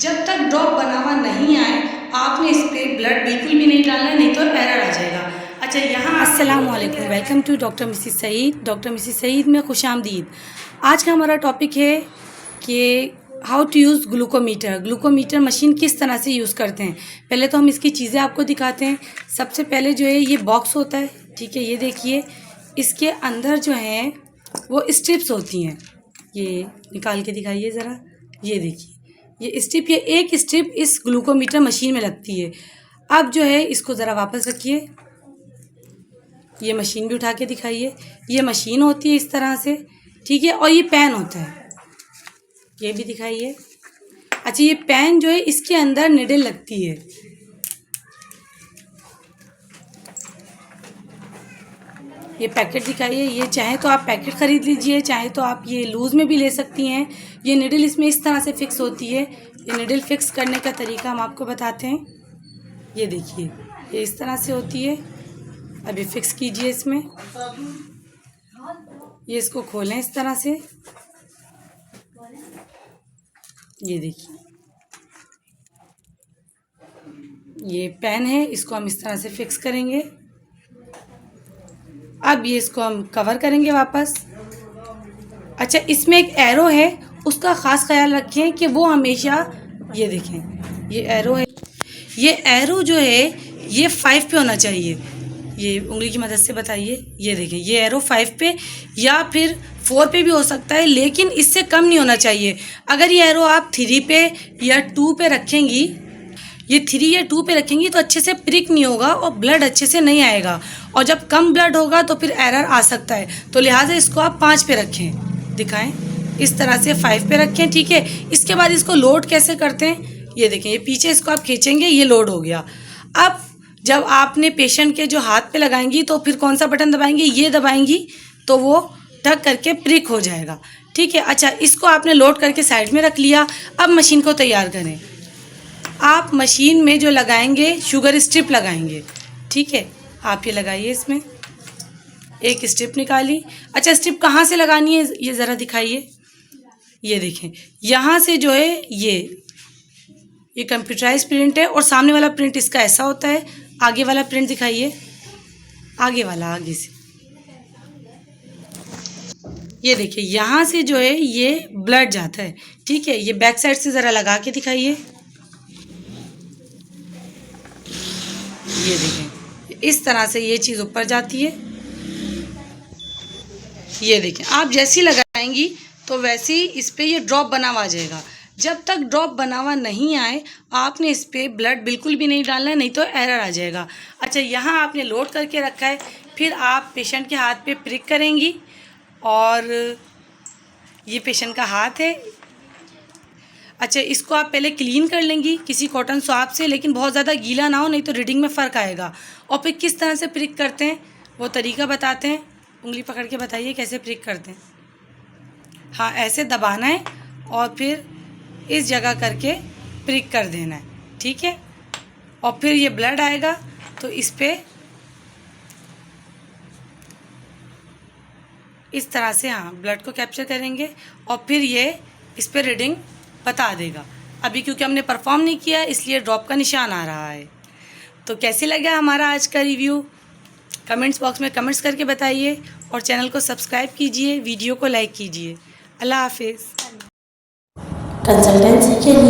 जब तक ड्रॉप बना हुआ नहीं आए आपने इस पर ब्लड बिल्कुल भी नहीं डालना, नहीं तो एरर आ जाएगा। अच्छा, यहाँ अस्सलामुअलैकुम, welcome to doctor Mrs Saeed. Doctor Mrs Saeed में खुशामदीद। आज का हमारा टॉपिक है कि how to use glucometer. Glucometer machine किस तरह से यूज़ करते हैं। पहले तो हम इसकी चीज़ें आपको दिखाते हैं। सबसे पहले जो है ये बॉक्स होता है, ठीक है, ये देखिए, इसके अंदर जो है वो स्ट्रिप्स होती हैं। ये निकाल के दिखाइए ज़रा, ये देखिए, ये स्ट्रिप, ये एक स्ट्रिप इस ग्लूकोमीटर मशीन में लगती है। अब जो है इसको ज़रा वापस रखिए, ये मशीन भी उठा के दिखाइए। ये मशीन होती है इस तरह से, ठीक है, और ये पेन होता है, ये भी दिखाइए। अच्छा, ये पेन जो है इसके अंदर निडल लगती है। ये पैकेट दिखाइए, ये चाहे तो आप पैकेट ख़रीद लीजिए, चाहे तो आप ये लूज़ में भी ले सकती हैं। ये निडल इसमें इस तरह से फिक्स होती है। ये निडल फिक्स करने का तरीका हम आपको बताते हैं। ये देखिए, ये इस तरह से होती है। अभी फिक्स कीजिए इसमें, ये इसको खोलें इस तरह से, ये देखिए, ये पेन है, इसको हम इस तरह से फिक्स करेंगे। अब ये इसको हम कवर करेंगे वापस। अच्छा, इसमें एक एरो है, उसका ख़ास ख्याल रखें कि वो हमेशा, ये देखें, ये एरो है, ये एरो जो है ये 5 पे होना चाहिए। ये उंगली की मदद से बताइए, ये देखें, ये एरो 5 पे या फिर 4 पे भी हो सकता है, लेकिन इससे कम नहीं होना चाहिए। अगर ये एरो आप 3 पे या 2 पे रखेंगी, ये 3 या 2 पे रखेंगी तो अच्छे से प्रिक नहीं होगा और ब्लड अच्छे से नहीं आएगा, और जब कम ब्लड होगा तो फिर एरर आ सकता है। तो लिहाजा इसको आप 5 पे रखें। दिखाएं, इस तरह से 5 पे रखें, ठीक है। इसके बाद इसको लोड कैसे करते हैं, ये देखें, ये पीछे इसको आप खींचेंगे, ये लोड हो गया। अब जब आपने पेशेंट के जो हाथ पे लगाएंगी तो फिर कौन सा बटन दबाएंगी, ये दबाएंगी तो वो ढक करके प्रिक हो जाएगा, ठीक है। अच्छा, इसको आपने लोड करके साइड में रख लिया। अब मशीन को तैयार करें। आप मशीन में जो लगाएंगे शुगर स्ट्रिप लगाएंगे, ठीक है। आप ये लगाइए, इसमें एक स्ट्रिप निकाली। अच्छा, स्ट्रिप कहाँ से लगानी है ये ज़रा दिखाइए। ये देखें, यहाँ से जो है ये कंप्यूटराइज प्रिंट है और सामने वाला प्रिंट इसका ऐसा होता है। आगे वाला प्रिंट दिखाइए, आगे वाला, आगे से, ये देखिए, यहाँ से जो है ये ब्लड जाता है, ठीक है। ये बैक साइड से ज़रा लगा के दिखाइए, ये देखें, इस तरह से ये चीज़ ऊपर जाती है। ये देखें, आप जैसी लगाएंगी तो वैसे ही इस पर ये ड्रॉप बना हुआ आ जाएगा। जब तक ड्रॉप बना हुआ नहीं आए आपने इस पर ब्लड बिल्कुल भी नहीं डालना है, नहीं तो एरर आ जाएगा। अच्छा, यहाँ आपने लोड करके रखा है, फिर आप पेशेंट के हाथ पे प्रिक करेंगी और ये पेशेंट का हाथ है। अच्छा, इसको आप पहले क्लीन कर लेंगी किसी कॉटन स्वाब से, लेकिन बहुत ज़्यादा गीला ना हो, नहीं तो रीडिंग में फ़र्क आएगा। और फिर किस तरह से प्रिक करते हैं वो तरीका बताते हैं। उंगली पकड़ के बताइए कैसे प्रिक करते हैं। हाँ, ऐसे दबाना है और फिर इस जगह करके प्रिक कर देना है, ठीक है। और फिर ये ब्लड आएगा तो इस पर इस तरह से, हाँ, ब्लड को कैप्चर करेंगे और फिर ये इस पर रीडिंग बता देगा। अभी क्योंकि हमने परफॉर्म नहीं किया इसलिए ड्रॉप का निशान आ रहा है। तो कैसे लगा हमारा आज का रिव्यू, कमेंट्स बॉक्स में कमेंट्स करके बताइए और चैनल को सब्सक्राइब कीजिए, वीडियो को लाइक कीजिए। अल्लाह हाफिज़। कंसल्टेंसी के लिए